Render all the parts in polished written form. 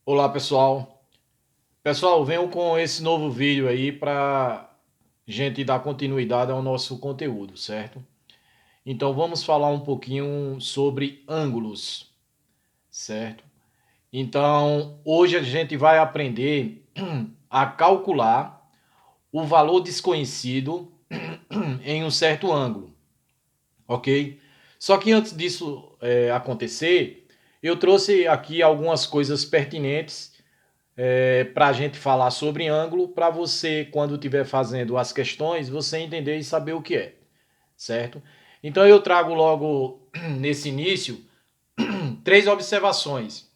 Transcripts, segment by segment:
Olá, pessoal. Pessoal, venho com esse novo vídeo aí para gente dar continuidade ao nosso conteúdo, certo? Então vamos falar um pouquinho sobre ângulos, certo? Então hoje a gente vai aprender a calcular o valor desconhecido em um certo ângulo, ok? Só que antes disso acontecer, eu trouxe aqui algumas coisas pertinentes para a gente falar sobre ângulo, para você, quando estiver fazendo as questões, você entender e saber o que é, certo? Então eu trago logo nesse início três observações.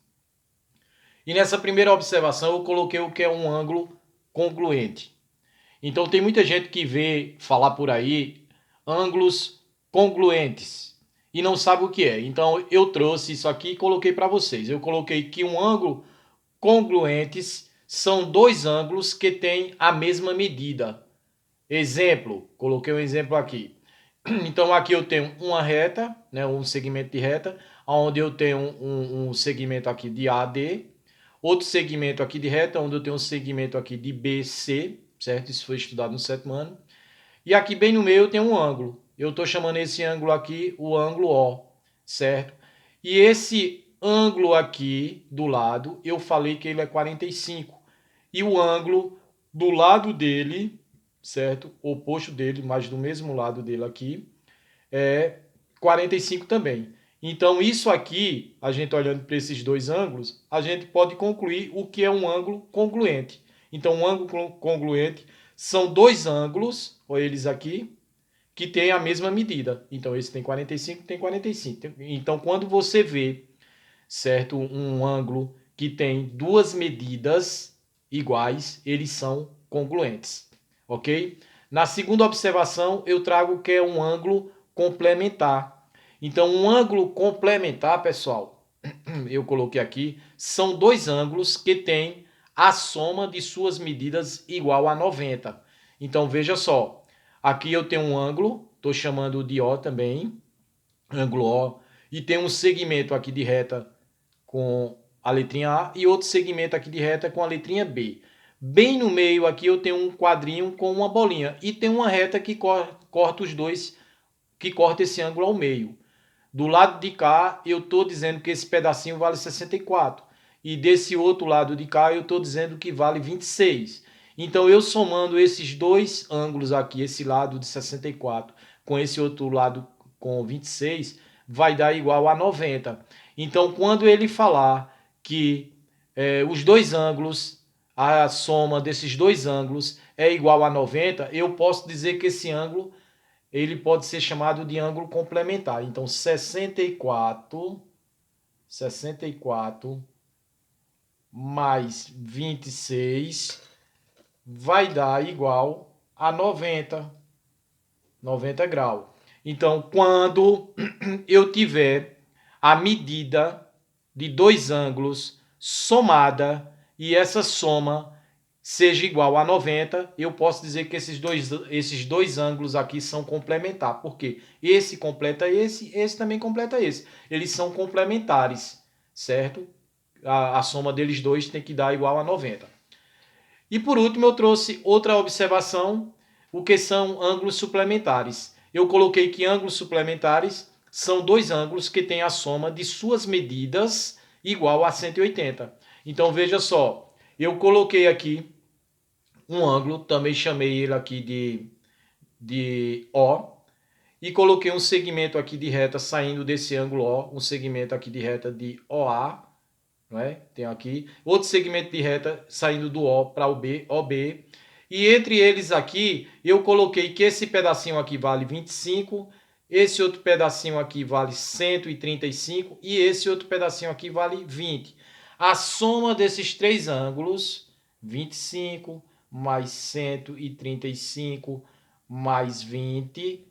E nessa primeira observação eu coloquei o que é um ângulo congruente. Então tem muita gente que vê falar por aí ângulos congruentes e não sabe o que é. Então eu trouxe isso aqui e coloquei para vocês. Eu coloquei que um ângulo congruentes são dois ângulos que têm a mesma medida. Exemplo, coloquei um exemplo aqui. Então aqui eu tenho uma reta, né, um segmento de reta, onde eu tenho um segmento aqui de AD, outro segmento aqui de reta, onde eu tenho um segmento aqui de BC, certo? Isso foi estudado no sétimo ano. E aqui bem no meio eu tenho um ângulo. Eu estou chamando esse ângulo aqui o ângulo O, certo? E esse ângulo aqui do lado, eu falei que ele é 45. E o ângulo do lado dele, certo? Oposto dele, mas do mesmo lado dele aqui, é 45 também. Então, isso aqui, a gente olhando para esses dois ângulos, a gente pode concluir o que é um ângulo congruente. Então, um ângulo congruente são dois ângulos, olha eles aqui, que têm a mesma medida. Então, esse tem 45, tem 45. Então, quando você vê, certo, um ângulo que tem duas medidas iguais, eles são congruentes, ok? Na segunda observação, eu trago que é um ângulo complementar. Então, um ângulo complementar, pessoal, eu coloquei aqui, são dois ângulos que têm a soma de suas medidas igual a 90. Então, veja só, aqui eu tenho um ângulo, estou chamando de O também, ângulo O, e tem um segmento aqui de reta com a letrinha A e outro segmento aqui de reta com a letrinha B. Bem no meio aqui eu tenho um quadrinho com uma bolinha e tem uma reta que corta os dois, que corta esse ângulo ao meio. Do lado de cá eu estou dizendo que esse pedacinho vale 64 e desse outro lado de cá eu estou dizendo que vale 26. Então eu somando esses dois ângulos aqui, esse lado de 64 com esse outro lado com 26, vai dar igual a 90. Então quando ele falar que os dois ângulos, a soma desses dois ângulos é igual a 90, eu posso dizer que esse ângulo ele pode ser chamado de ângulo complementar. Então 64 mais 26 vai dar igual a 90 graus. Então, quando eu tiver a medida de dois ângulos somada e essa soma seja igual a 90, eu posso dizer que esses dois ângulos aqui são complementares. Porque esse completa esse também completa esse. Eles são complementares, certo? A soma deles dois tem que dar igual a 90. E por último, eu trouxe outra observação, o que são ângulos suplementares. Eu coloquei que ângulos suplementares são dois ângulos que têm a soma de suas medidas igual a 180. Então veja só, eu coloquei aqui um ângulo, também chamei ele aqui de O, e coloquei um segmento aqui de reta saindo desse ângulo O, um segmento aqui de reta de OA, não é? Tem aqui outro segmento de reta saindo do O para o B, OB. E entre eles aqui, eu coloquei que esse pedacinho aqui vale 25, esse outro pedacinho aqui vale 135 e esse outro pedacinho aqui vale 20. A soma desses três ângulos, 25 mais 135 mais 20,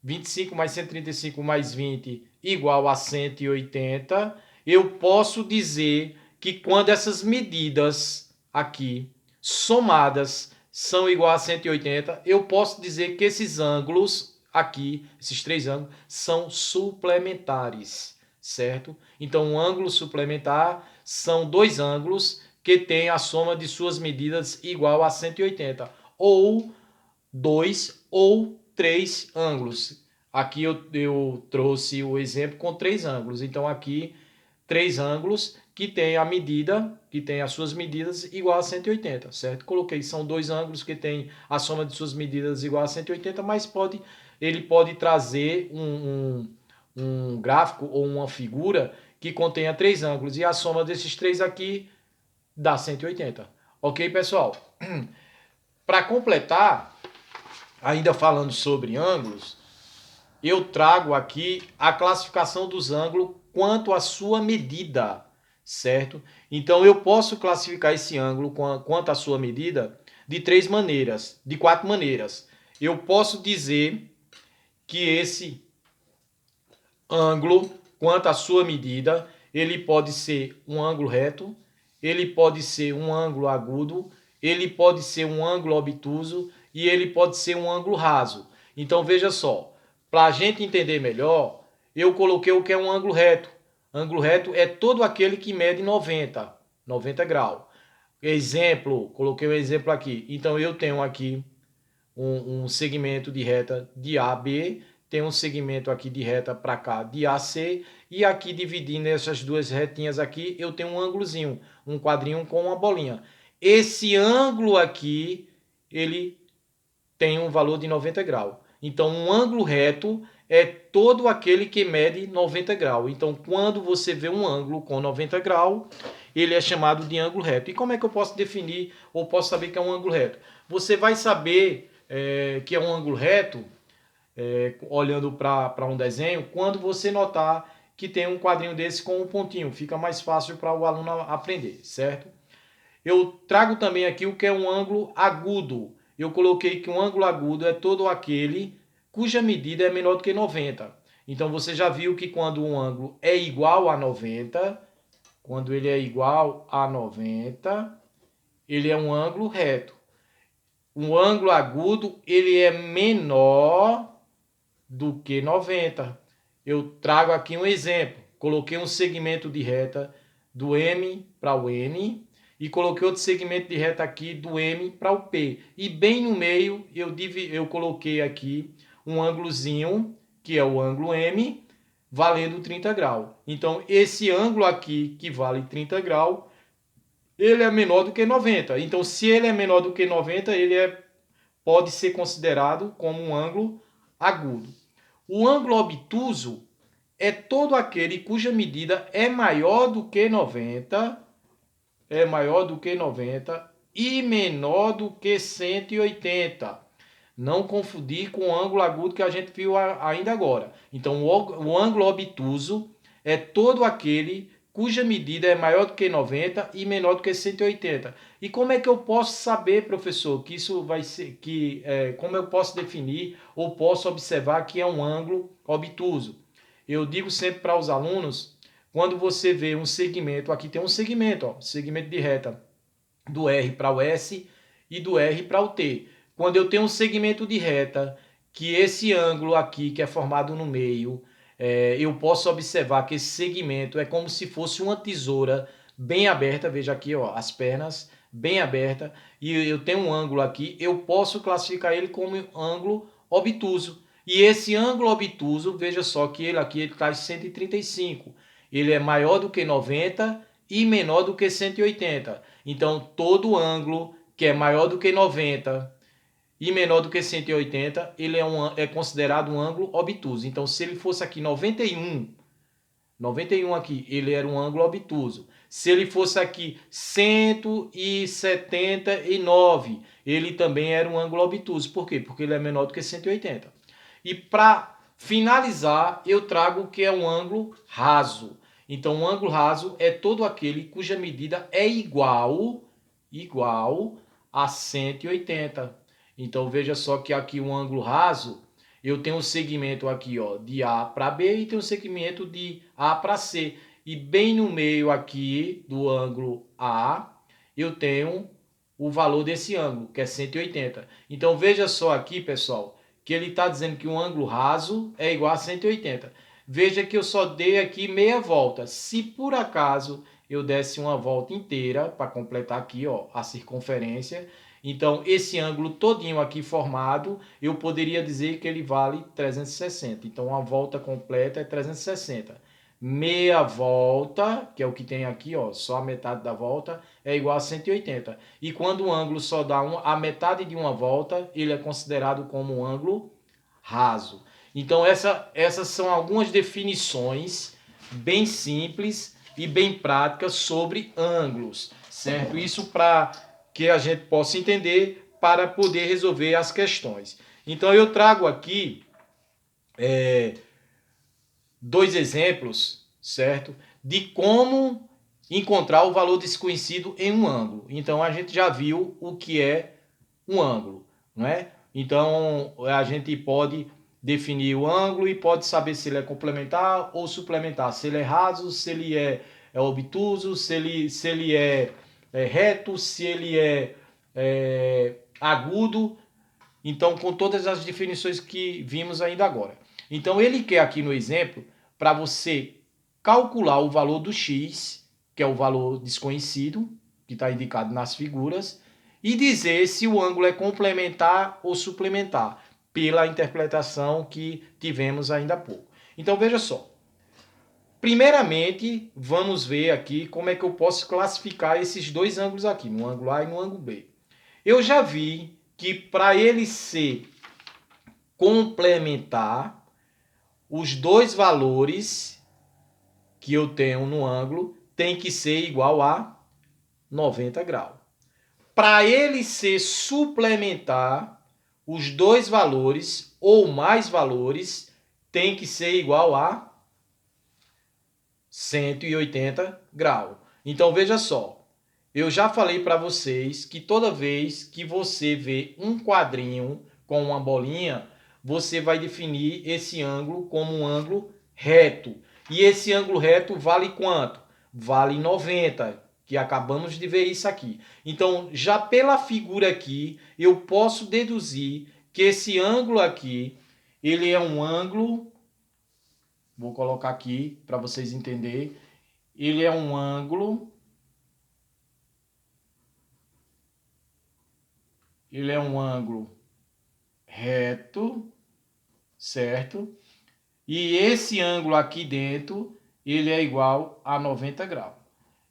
25 mais 135 mais 20 igual a 180, eu posso dizer que quando essas medidas aqui somadas são igual a 180, eu posso dizer que esses ângulos aqui, esses três ângulos, são suplementares, certo? Então, um ângulo suplementar são dois ângulos que têm a soma de suas medidas igual a 180, ou dois ou três ângulos. Aqui eu trouxe o exemplo com três ângulos. Então, aqui, três ângulos que tem a medida, que tem as suas medidas igual a 180, certo? Coloquei, são dois ângulos que tem a soma de suas medidas igual a 180, mas ele pode trazer um gráfico ou uma figura que contenha três ângulos, e a soma desses três aqui dá 180. Ok, pessoal? Para completar, ainda falando sobre ângulos, eu trago aqui a classificação dos ângulos quanto à sua medida, certo? Então, eu posso classificar esse ângulo quanto à sua medida de três maneiras, de quatro maneiras. Eu posso dizer que esse ângulo, quanto à sua medida, ele pode ser um ângulo reto, ele pode ser um ângulo agudo, ele pode ser um ângulo obtuso e ele pode ser um ângulo raso. Então, veja só, para a gente entender melhor, eu coloquei o que é um ângulo reto. Ângulo reto é todo aquele que mede 90 graus. Exemplo, coloquei um exemplo aqui. Então, eu tenho aqui um segmento de reta de AB, tem um segmento aqui de reta para cá de AC, e aqui dividindo essas duas retinhas aqui, eu tenho um ângulozinho, um quadrinho com uma bolinha. Esse ângulo aqui, ele tem um valor de 90 graus. Então, um ângulo reto é todo aquele que mede 90 graus. Então, quando você vê um ângulo com 90 graus, ele é chamado de ângulo reto. E como é que eu posso definir ou posso saber que é um ângulo reto? Você vai saber que é um ângulo reto, olhando para um desenho, quando você notar que tem um quadrinho desse com um pontinho. Fica mais fácil para o aluno aprender, certo? Eu trago também aqui o que é um ângulo agudo. Eu coloquei que um ângulo agudo é todo aquele cuja medida é menor do que 90. Então, você já viu que quando um ângulo é igual a 90, quando ele é igual a 90, ele é um ângulo reto. Um ângulo agudo, ele é menor do que 90. Eu trago aqui um exemplo. Coloquei um segmento de reta do M para o N e coloquei outro segmento de reta aqui do M para o P. E bem no meio eu coloquei aqui um ângulozinho, que é o ângulo M, valendo 30 graus. Então, esse ângulo aqui, que vale 30 graus, ele é menor do que 90. Então, se ele é menor do que 90, pode ser considerado como um ângulo agudo. O ângulo obtuso é todo aquele cuja medida é maior do que 90, e menor do que 180. Não confundir com o ângulo agudo que a gente viu ainda agora. Então, o ângulo obtuso é todo aquele cuja medida é maior do que 90 e menor do que 180. E como é que eu posso saber, professor, que isso vai ser, como eu posso definir ou posso observar que é um ângulo obtuso? Eu digo sempre para os alunos, quando você vê um segmento, aqui tem um segmento, ó, segmento de reta do R para o S e do R para o T. Quando eu tenho um segmento de reta, que esse ângulo aqui, que é formado no meio, eu posso observar que esse segmento é como se fosse uma tesoura bem aberta, veja aqui, ó, as pernas bem abertas, e eu tenho um ângulo aqui, eu posso classificar ele como ângulo obtuso. E esse ângulo obtuso, veja só que ele aqui está em 135. Ele é maior do que 90 e menor do que 180. Então, todo ângulo que é maior do que 90 e menor do que 180, ele é considerado um ângulo obtuso. Então, se ele fosse aqui 91 aqui, ele era um ângulo obtuso. Se ele fosse aqui 179, ele também era um ângulo obtuso. Por quê? Porque ele é menor do que 180. E para finalizar, eu trago o que é um ângulo raso. Então, um ângulo raso é todo aquele cuja medida é igual a 180. Então, veja só que aqui um ângulo raso, eu tenho um segmento aqui, ó, de A para B e tenho um segmento de A para C. E bem no meio aqui do ângulo A, eu tenho o valor desse ângulo, que é 180. Então, veja só aqui, pessoal, que ele está dizendo que um ângulo raso é igual a 180. Veja que eu só dei aqui meia volta. Se por acaso eu desse uma volta inteira, para completar aqui, ó, a circunferência, então esse ângulo todinho aqui formado, eu poderia dizer que ele vale 360. Então uma volta completa é 360. Meia volta, que é o que tem aqui, ó, só a metade da volta, é igual a 180. E quando o ângulo só dá a metade de uma volta, ele é considerado como um ângulo raso. Então essas são algumas definições bem simples e bem práticas sobre ângulos, certo? Isso para que a gente possa entender para poder resolver as questões. Então eu trago aqui dois exemplos, certo? De como encontrar o valor desconhecido em um ângulo. Então a gente já viu o que é um ângulo, não é? Então a gente pode definir o ângulo e pode saber se ele é complementar ou suplementar, se ele é raso, se ele é obtuso, se ele é reto, se ele é agudo. Então, com todas as definições que vimos ainda agora. Então, ele quer aqui no exemplo para você calcular o valor do x, que é o valor desconhecido, que está indicado nas figuras, e dizer se o ângulo é complementar ou suplementar, pela interpretação que tivemos ainda há pouco. Então, veja só. Primeiramente, vamos ver aqui como é que eu posso classificar esses dois ângulos aqui, no ângulo A e no ângulo B. Eu já vi que para ele ser complementar, os dois valores que eu tenho no ângulo tem que ser igual a 90 graus. Para ele ser suplementar, os dois valores ou mais valores tem que ser igual a 180 graus. Então veja só, eu já falei para vocês que toda vez que você vê um quadrinho com uma bolinha, você vai definir esse ângulo como um ângulo reto. E esse ângulo reto vale quanto? Vale 90, que acabamos de ver isso aqui. Então, já pela figura aqui, eu posso deduzir que esse ângulo aqui, ele é um ângulo, vou colocar aqui para vocês entenderem, ele é um ângulo reto, certo? E esse ângulo aqui dentro, ele é igual a 90 graus.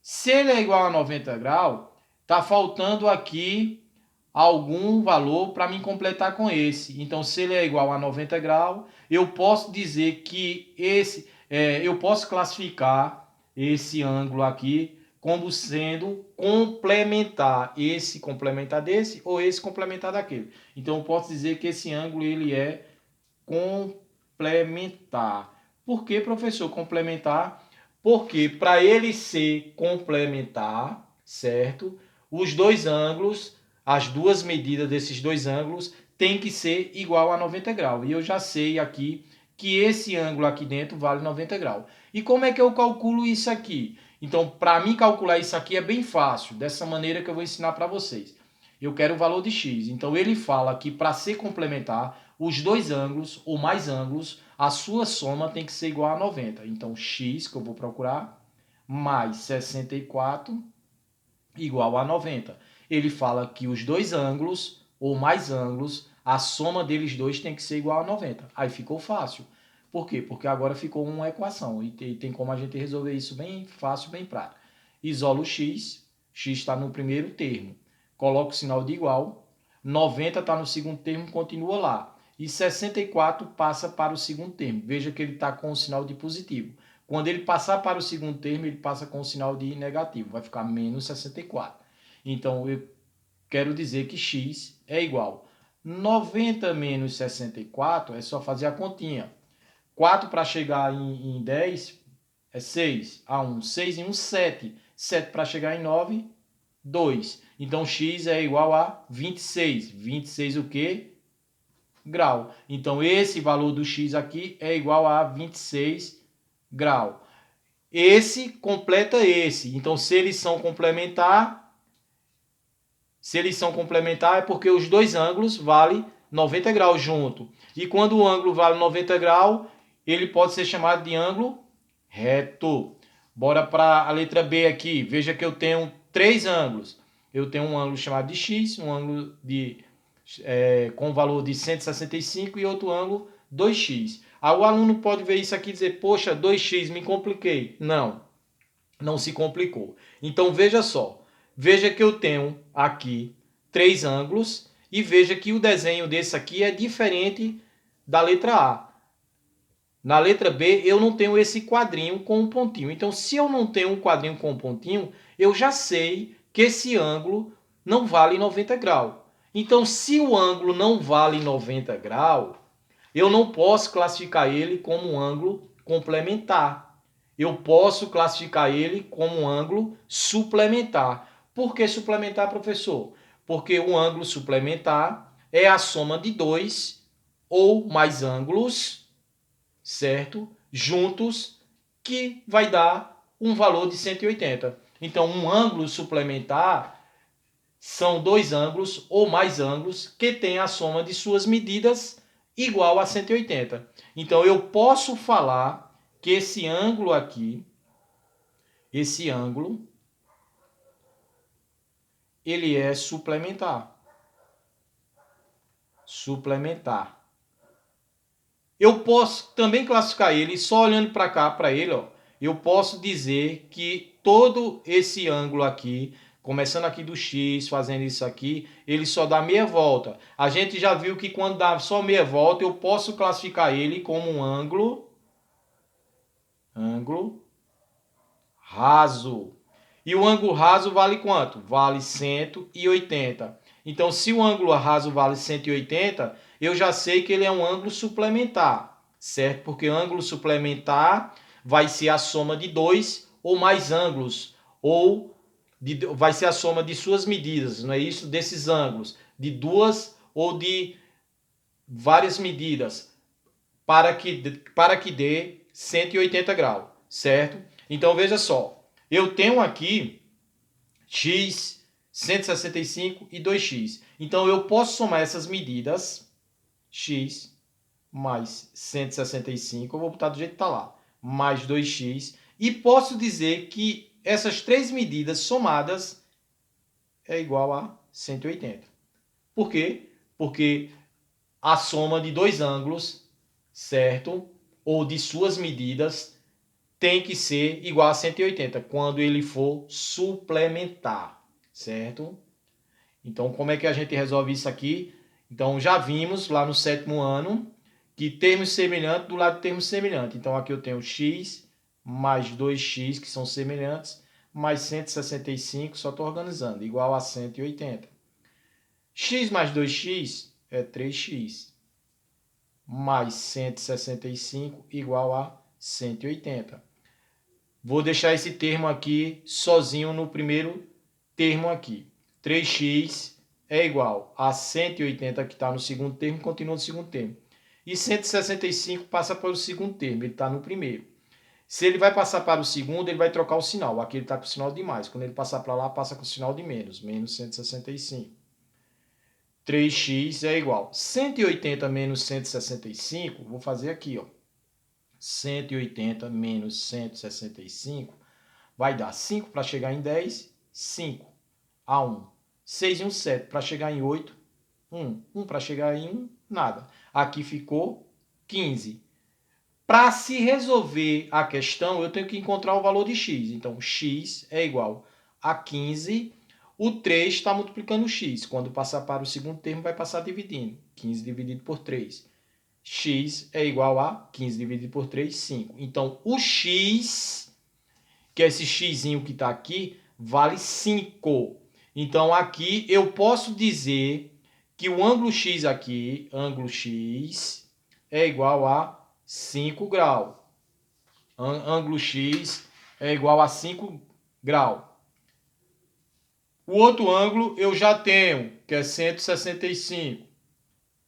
Se ele é igual a 90 graus, está faltando aqui algum valor para me completar com esse. Então, se ele é igual a 90 graus, eu posso dizer que eu posso classificar esse ângulo aqui como sendo complementar, esse complementar desse ou esse complementar daquele. Então eu posso dizer que esse ângulo ele é complementar. Por que, professor, complementar? Porque para ele ser complementar, certo? Os dois ângulos, as duas medidas desses dois ângulos tem que ser igual a 90 graus. E eu já sei aqui que esse ângulo aqui dentro vale 90 graus. E como é que eu calculo isso aqui? Então, para mim calcular isso aqui é bem fácil, dessa maneira que eu vou ensinar para vocês. Eu quero o valor de x. Então, ele fala que para ser complementar, os dois ângulos ou mais ângulos, a sua soma tem que ser igual a 90. Então, x, que eu vou procurar, mais 64 igual a 90. Ele fala que os dois ângulos ou mais ângulos, a soma deles dois tem que ser igual a 90. Aí ficou fácil. Por quê? Porque agora ficou uma equação e tem como a gente resolver isso bem fácil, bem prático. Isola o x está no primeiro termo. Coloca o sinal de igual, 90 está no segundo termo, continua lá. E 64 passa para o segundo termo. Veja que ele está com o sinal de positivo. Quando ele passar para o segundo termo, ele passa com o sinal de negativo. Vai ficar menos 64. Então, eu quero dizer que x é igual. 90 menos 64 é só fazer a continha. 4 para chegar em 10 é 6. A 1, 6 em 1, 7. 7 para chegar em 9, 2. Então, x é igual a 26. 26 o quê? Grau. Então, esse valor do x aqui é igual a 26 grau. Esse completa esse. Então, se eles são complementar é porque os dois ângulos valem 90 graus junto. E quando o ângulo vale 90 graus, ele pode ser chamado de ângulo reto. Bora para a letra B aqui. Veja que eu tenho três ângulos. Eu tenho um ângulo chamado de X, um ângulo com valor de 165 e outro ângulo 2x. Aí o aluno pode ver isso aqui e dizer, poxa, 2x, me compliquei. Não, não se complicou. Então veja só, veja que eu tenho aqui três ângulos e veja que o desenho desse aqui é diferente da letra A. Na letra B, eu não tenho esse quadrinho com um pontinho. Então, se eu não tenho um quadrinho com um pontinho, eu já sei que esse ângulo não vale 90 graus. Então, se o ângulo não vale 90 graus, eu não posso classificar ele como um ângulo complementar. Eu posso classificar ele como um ângulo suplementar. Por que suplementar, professor? Porque o ângulo suplementar é a soma de dois ou mais ângulos, certo? Juntos, que vai dar um valor de 180. Então, um ângulo suplementar são dois ângulos ou mais ângulos que têm a soma de suas medidas igual a 180. Então, eu posso falar que esse ângulo aqui, ele é suplementar. Suplementar. Eu posso também classificar ele, só olhando para cá, para ele, ó, eu posso dizer que todo esse ângulo aqui, começando aqui do X, fazendo isso aqui, ele só dá meia volta. A gente já viu que quando dá só meia volta, eu posso classificar ele como um ângulo raso. E o ângulo raso vale quanto? Vale 180. Então, se o ângulo raso vale 180, eu já sei que ele é um ângulo suplementar, certo? Porque ângulo suplementar vai ser a soma de dois ou mais ângulos, ou vai ser a soma de suas medidas, não é isso? Desses ângulos, de duas ou de várias medidas, para que dê 180 graus, certo? Então, veja só, eu tenho aqui x, 165 e 2x. Então, eu posso somar essas medidas, x mais 165, eu vou botar do jeito que está lá, mais 2x, e posso dizer que essas três medidas somadas é igual a 180. Por quê? Porque a soma de dois ângulos, certo? Ou de suas medidas, tem que ser igual a 180 quando ele for suplementar, certo? Então, como é que a gente resolve isso aqui? Então, já vimos lá no sétimo ano que termos semelhantes do lado de termos semelhantes. Então, aqui eu tenho x mais 2x, que são semelhantes, mais 165, só estou organizando, igual a 180. X mais 2x é 3x, mais 165 igual a 180. Vou deixar esse termo aqui sozinho no primeiro termo aqui. 3x é igual a 180 que está no segundo termo, continua no segundo termo. E 165 passa para o segundo termo, ele está no primeiro. Se ele vai passar para o segundo, ele vai trocar o sinal. Aqui ele está com o sinal de mais. Quando ele passar para lá, passa com o sinal de menos. Menos 165. 3x é igual. 180 menos 165, vou fazer aqui, ó. 180 menos 165 vai dar 5 para chegar em 10, 5 a 1. 6 e 1, 7 para chegar em 8, 1. 1 para chegar em 1, nada. Aqui ficou 15. Para se resolver a questão, eu tenho que encontrar o valor de x. Então, x é igual a 15. O 3 está multiplicando o x. Quando passar para o segundo termo, vai passar dividindo. 15 dividido por 3. X é igual a 15 dividido por 3, 5. Então, o x, que é esse x que está aqui, vale 5. Então, aqui eu posso dizer que o ângulo x aqui, ângulo x, é igual a 5 graus. Ângulo x é igual a 5 graus. O outro ângulo eu já tenho, que é 165.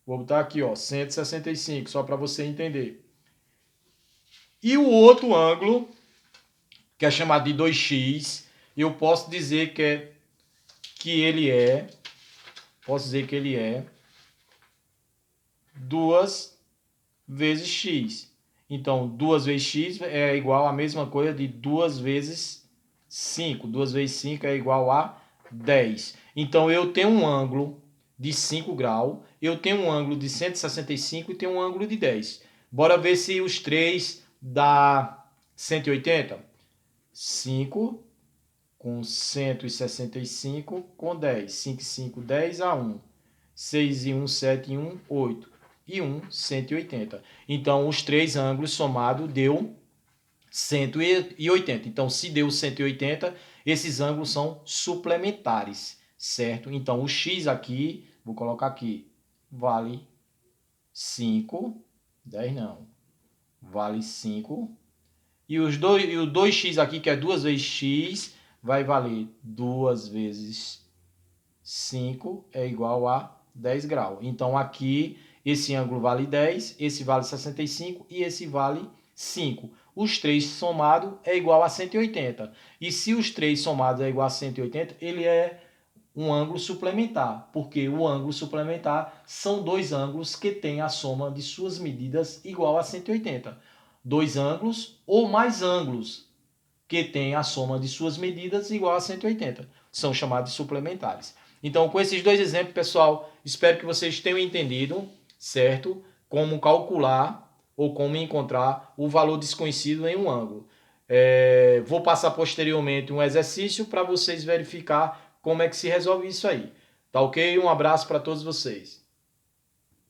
Vou botar aqui, ó, 165, só para você entender. E o outro ângulo, que é chamado de 2x, eu posso dizer que ele é 2 vezes x. Então, 2 vezes x é igual a mesma coisa de 2 vezes 5. 2 vezes 5 é igual a 10. Então, eu tenho um ângulo de 5 graus, eu tenho um ângulo de 165 e tenho um ângulo de 10. Bora ver se os 3 dá 180. 5 com 165 com 10. 5 e 5, 10 a 1. 6 e 1, 7 e 1, 8. E 1, 180. Então, os três ângulos somados deu 180. Então, se deu 180, esses ângulos são suplementares, certo? Então, o x aqui, vou colocar aqui, vale 5, 10 não, vale 5. E o 2x aqui, que é 2 vezes x, vai valer 2 vezes 5 é igual a 10 graus. Então, aqui, esse ângulo vale 10, esse vale 65 e esse vale 5. Os três somados é igual a 180. E se os três somados é igual a 180, ele é um ângulo suplementar, porque o ângulo suplementar são dois ângulos que têm a soma de suas medidas igual a 180. Dois ângulos ou mais ângulos que têm a soma de suas medidas igual a 180. São chamados de suplementares. Então, com esses dois exemplos, pessoal, espero que vocês tenham entendido, certo? Como calcular ou como encontrar o valor desconhecido em um ângulo. Vou passar posteriormente um exercício para vocês verificar como é que se resolve isso aí. Tá ok? Um abraço para todos vocês.